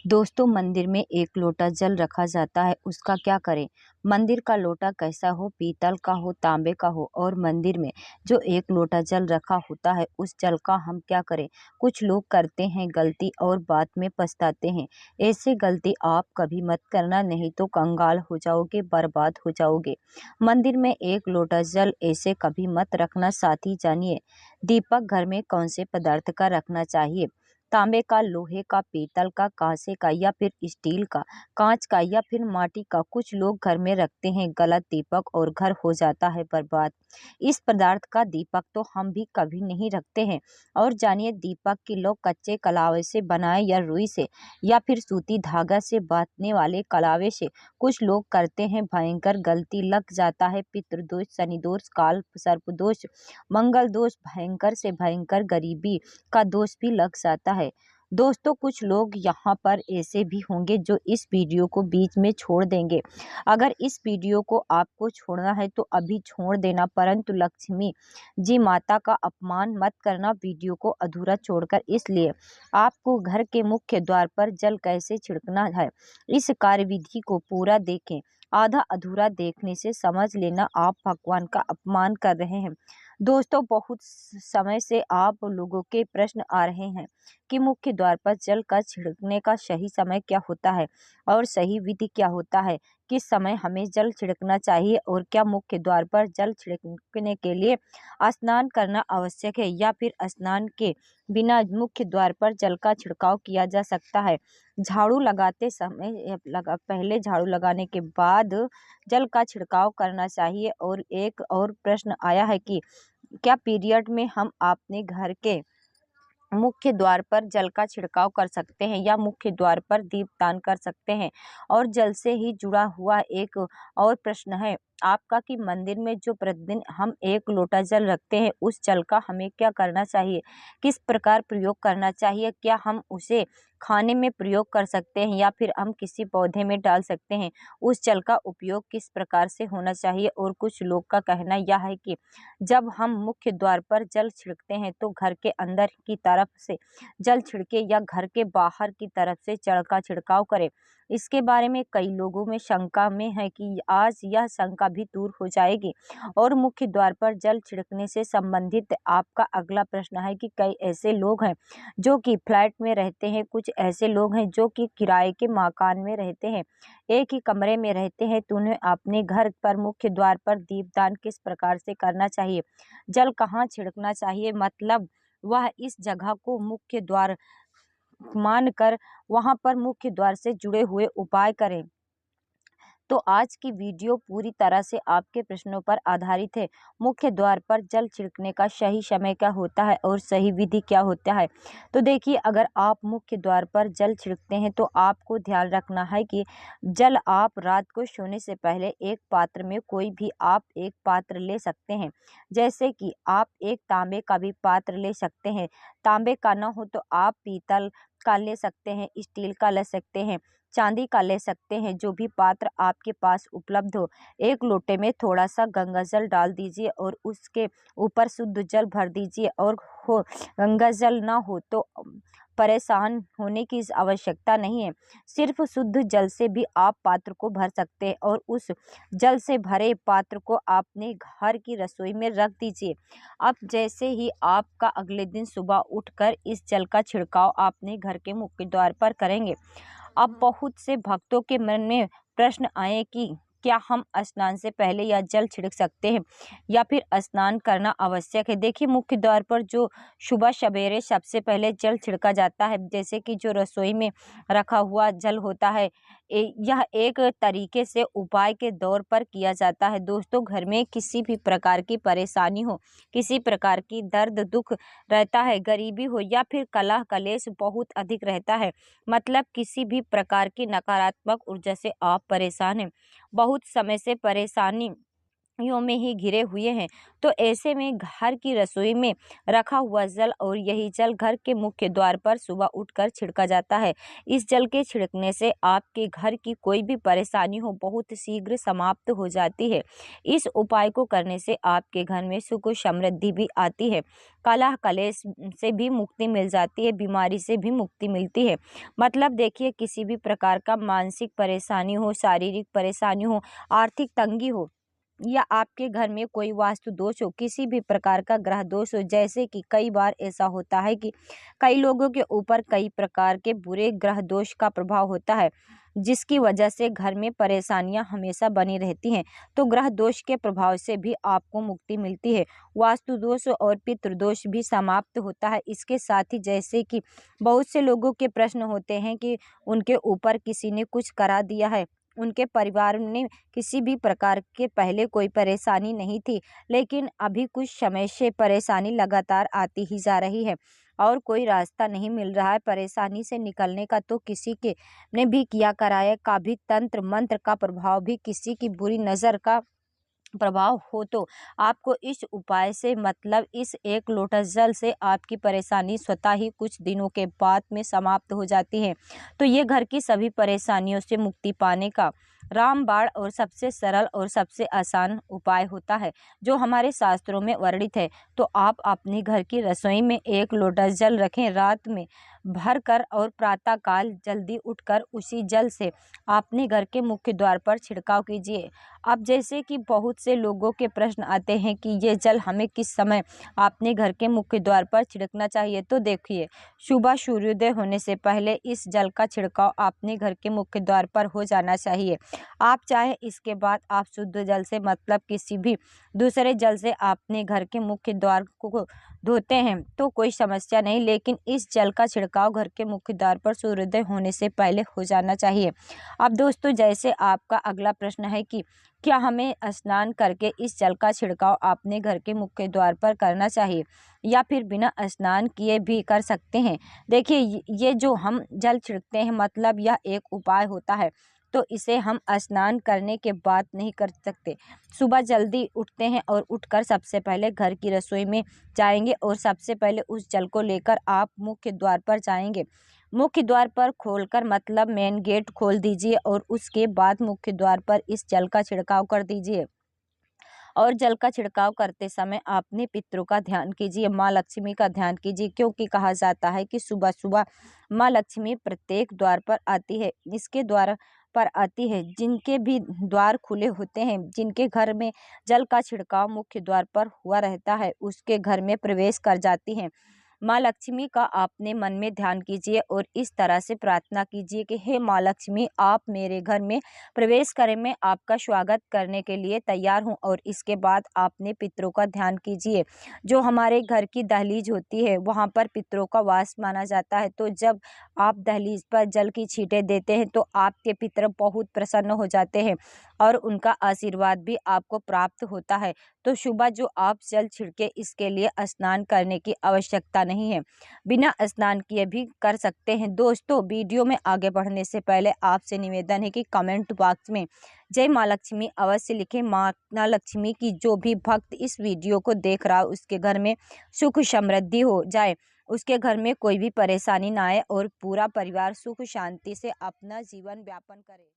दोस्तों, मंदिर में एक लोटा जल रखा जाता है, उसका क्या करें। मंदिर का लोटा कैसा हो, पीतल का हो, तांबे का हो, और मंदिर में जो एक लोटा जल रखा होता है उस जल का हम क्या करें। कुछ लोग करते हैं गलती और बाद में पछताते हैं। ऐसी गलती आप कभी मत करना, नहीं तो कंगाल हो जाओगे, बर्बाद हो जाओगे। मंदिर में एक लोटा जल ऐसे कभी मत रखना। साथी जानिए, दीपक घर में कौन से पदार्थ का रखना चाहिए। तांबे का, लोहे का, पीतल का, कांसे का, या फिर स्टील का, कांच का, या फिर माटी का। कुछ लोग घर में रखते हैं गलत दीपक और घर हो जाता है बर्बाद। इस पदार्थ का दीपक तो हम भी कभी नहीं रखते हैं। और जानिए, दीपक की लोग कच्चे कलावे से बनाए या रुई से या फिर सूती धागा से बांधने वाले कलावे से। कुछ लोग करते हैं भयंकर गलती, लग जाता है पितृदोष, शनि दोष, काल सर्प दोष, मंगल दोष, भयंकर से भयंकर गरीबी का दोष भी लग जाता है। दोस्तों, कुछ लोग यहाँ पर ऐसे भी होंगे जो इस वीडियो को बीच में छोड़ देंगे। अगर इस वीडियो को आपको छोड़ना है तो अभी छोड़ देना, परंतु लक्ष्मी जी माता का अपमान मत करना वीडियो को अधूरा छोड़कर। इसलिए आपको घर के मुख्य द्वार पर जल कैसे छिड़कना है, इस कार्यविधि को पूरा देखें। आधा अधूरा देखने से समझ लेना आप भगवान का अपमान कर रहे हैं। दोस्तों, बहुत समय से आप लोगों के प्रश्न आ रहे हैं कि मुख्य द्वार पर जल का छिड़कने का सही समय क्या होता है और सही विधि क्या होता है। किस समय हमें जल छिड़कना चाहिए और क्या मुख्य द्वार पर जल छिड़कने के लिए स्नान करना आवश्यक है या फिर स्नान के बिना मुख्य द्वार पर जल का छिड़काव किया जा सकता है। झाड़ू लगाते समय पहले झाड़ू लगाने के बाद जल का छिड़काव करना चाहिए। और एक और प्रश्न आया है कि क्या पीरियड में हम अपने घर के मुख्य द्वार पर जल का छिड़काव कर सकते हैं या मुख्य द्वार पर दीपदान कर सकते हैं। और जल से ही जुड़ा हुआ एक और प्रश्न है आपका कि मंदिर में जो प्रतिदिन हम एक लोटा जल रखते हैं उस जल का हमें क्या करना चाहिए, किस प्रकार प्रयोग करना चाहिए। क्या हम उसे खाने में प्रयोग कर सकते हैं या फिर हम किसी पौधे में डाल सकते हैं। उस जल का उपयोग किस प्रकार से होना चाहिए। और कुछ लोग का कहना यह है कि जब हम मुख्य द्वार पर जल छिड़कते हैं तो घर के अंदर की तरफ से जल छिड़के या घर के बाहर की तरफ से जल का छिड़काव करें। इसके बारे में कई लोगों में शंका में है कि आज यह शंका भी दूर हो जाएगी। और मुख्य द्वार पर जल छिड़कने से संबंधित आपका अगला प्रश्न है कि कई ऐसे लोग हैं जो कि फ्लैट में रहते हैं, कुछ ऐसे लोग हैं जो कि किराए के मकान में रहते हैं, एक ही कमरे में रहते हैं, तो उन्हें अपने घर पर मुख्य द्वार पर दीपदान किस प्रकार से करना चाहिए, जल कहाँ छिड़कना चाहिए। मतलब वह इस जगह को मुख्य द्वार मानकर वहां पर मुख्य द्वार से जुड़े हुए उपाय करें। तो आज की वीडियो पूरी तरह से आपके प्रश्नों पर आधारित है। मुख्य द्वार पर जल छिड़कने का सही समय क्या होता है और सही विधि क्या होता है। तो देखिए, अगर आप मुख्य द्वार पर जल छिड़कते हैं तो आपको ध्यान रखना है कि जल आप रात को सोने से पहले एक पात्र में, कोई भी आप एक पात्र ले सकते हैं। जैसे कि आप एक तांबे का भी पात्र ले सकते हैं। तांबे का न हो तो आप पीतल का ले सकते हैं, स्टील का ले सकते हैं, चांदी का ले सकते हैं, जो भी पात्र आपके पास उपलब्ध हो। एक लोटे में थोड़ा सा गंगा जल डाल दीजिए और उसके ऊपर शुद्ध जल भर दीजिए। और हो गंगा जल ना हो तो परेशान होने की आवश्यकता नहीं है, सिर्फ शुद्ध जल से भी आप पात्र को भर सकते हैं। और उस जल से भरे पात्र को अपने घर की रसोई में रख दीजिए। अब जैसे ही आपका अगले दिन सुबह उठकर इस जल का छिड़काव अपने घर के मुख्य द्वार पर करेंगे। अब बहुत से भक्तों के मन में प्रश्न आए कि क्या हम स्नान से पहले या जल छिड़क सकते हैं या फिर स्नान करना आवश्यक है। देखिए, मुख्य द्वार पर जो सुबह सवेरे सबसे पहले जल छिड़का जाता है, जैसे कि जो रसोई में रखा हुआ जल होता है, यह एक तरीके से उपाय के दौर पर किया जाता है। दोस्तों, घर में किसी भी प्रकार की परेशानी हो, किसी प्रकार की दर्द दुख रहता है, गरीबी हो या फिर कलह कलेश बहुत अधिक रहता है, मतलब किसी भी प्रकार की नकारात्मक ऊर्जा से आप परेशान हैं, बहुत समय से परेशानी यो में ही घिरे हुए हैं। तो ऐसे में घर की रसोई में रखा हुआ जल और यही जल घर के मुख्य द्वार पर सुबह उठकर छिड़का जाता है। इस जल के छिड़कने से आपके घर की कोई भी परेशानी हो बहुत शीघ्र समाप्त हो जाती है। इस उपाय को करने से आपके घर में सुख समृद्धि भी आती है, कलह कलेश से भी मुक्ति मिल जाती है, बीमारी से भी मुक्ति मिलती है। मतलब देखिए, किसी भी प्रकार का मानसिक परेशानी हो, शारीरिक परेशानी हो, आर्थिक तंगी हो, या आपके घर में कोई वास्तु दोष हो, किसी भी प्रकार का ग्रह दोष हो, जैसे कि कई बार ऐसा होता है कि कई लोगों के ऊपर कई प्रकार के बुरे ग्रह दोष का प्रभाव होता है, जिसकी वजह से घर में परेशानियां हमेशा बनी रहती हैं। तो ग्रह दोष के प्रभाव से भी आपको मुक्ति मिलती है। वास्तु दोष और पितृ दोष भी समाप्त होता है। इसके साथ ही जैसे कि बहुत से लोगों के प्रश्न होते हैं कि उनके ऊपर किसी ने कुछ करा दिया है, उनके परिवार ने किसी भी प्रकार के पहले कोई परेशानी नहीं थी, लेकिन अभी कुछ समय से परेशानी लगातार आती ही जा रही है और कोई रास्ता नहीं मिल रहा है परेशानी से निकलने का। तो किसी के ने भी किया कराया का भी तंत्र मंत्र का प्रभाव भी, किसी की बुरी नज़र का प्रभाव हो, तो आपको इस उपाय से मतलब इस एक लोटा जल से आपकी परेशानी स्वतः ही कुछ दिनों के बाद में समाप्त हो जाती है। तो ये घर की सभी परेशानियों से मुक्ति पाने का रामबाण और सबसे सरल और सबसे आसान उपाय होता है, जो हमारे शास्त्रों में वर्णित है। तो आप अपने घर की रसोई में एक लोटा जल रखें, रात में भर कर और प्रातः काल जल्दी उठकर उसी जल से अपने घर के मुख्य द्वार पर छिड़काव कीजिए। अब जैसे कि बहुत से लोगों के प्रश्न आते हैं कि ये जल हमें किस समय अपने घर के मुख्य द्वार पर छिड़कना चाहिए, तो देखिए, सुबह सूर्योदय होने से पहले इस जल का छिड़काव अपने घर के मुख्य द्वार पर हो जाना चाहिए। आप चाहे इसके बाद आप शुद्ध जल से मतलब किसी भी दूसरे जल से अपने घर के मुख्य द्वार को धोते हैं तो कोई समस्या नहीं, लेकिन इस जल का छिड़काव घर के मुख्य द्वार पर सूर्योदय होने से पहले हो जाना चाहिए। अब दोस्तों, जैसे आपका अगला प्रश्न है कि क्या हमें स्नान करके इस जल का छिड़काव अपने घर के मुख्य द्वार पर करना चाहिए या फिर बिना स्नान किए भी कर सकते हैं। देखिए, ये जो हम जल छिड़कते हैं मतलब यह एक उपाय होता है, तो इसे हम स्नान करने के बाद नहीं कर सकते। सुबह जल्दी उठते हैं और उठकर सबसे पहले घर की रसोई में जाएंगे और सबसे पहले उस जल को लेकर आप मुख्य द्वार पर जाएंगे। मुख्य द्वार पर खोलकर मतलब मेन गेट खोल दीजिए और उसके बाद मुख्य द्वार पर इस जल का छिड़काव कर दीजिए। और जल का छिड़काव करते समय अपने पितरों का ध्यान कीजिए, माँ लक्ष्मी का ध्यान कीजिए, क्योंकि कहा जाता है कि सुबह सुबह माँ लक्ष्मी प्रत्येक द्वार पर आती है। इसके द्वार पर आती है जिनके भी द्वार खुले होते हैं, जिनके घर में जल का छिड़काव मुख्य द्वार पर हुआ रहता है, उसके घर में प्रवेश कर जाती है। माँ लक्ष्मी का आपने मन में ध्यान कीजिए और इस तरह से प्रार्थना कीजिए कि हे माँ लक्ष्मी, आप मेरे घर में प्रवेश करें, मैं आपका स्वागत करने के लिए तैयार हूँ। और इसके बाद आपने पितरों का ध्यान कीजिए। जो हमारे घर की दहलीज होती है वहाँ पर पितरों का वास माना जाता है, तो जब आप दहलीज पर जल की छींटे देते हैं तो आपके पितर बहुत प्रसन्न हो जाते हैं और उनका आशीर्वाद भी आपको प्राप्त होता है। तो सुबह जो आप जल छिड़के इसके लिए स्नान करने की आवश्यकता नहीं है, बिना स्नान किए भी कर सकते हैं। दोस्तों, वीडियो में आगे बढ़ने से पहले आपसे निवेदन है कि कमेंट बॉक्स में जय माँ लक्ष्मी अवश्य लिखें। माँ लक्ष्मी की जो भी भक्त इस वीडियो को देख रहा हो उसके घर में सुख समृद्धि हो जाए, उसके घर में कोई भी परेशानी ना आए और पूरा परिवार सुख शांति से अपना जीवन व्यापन करे।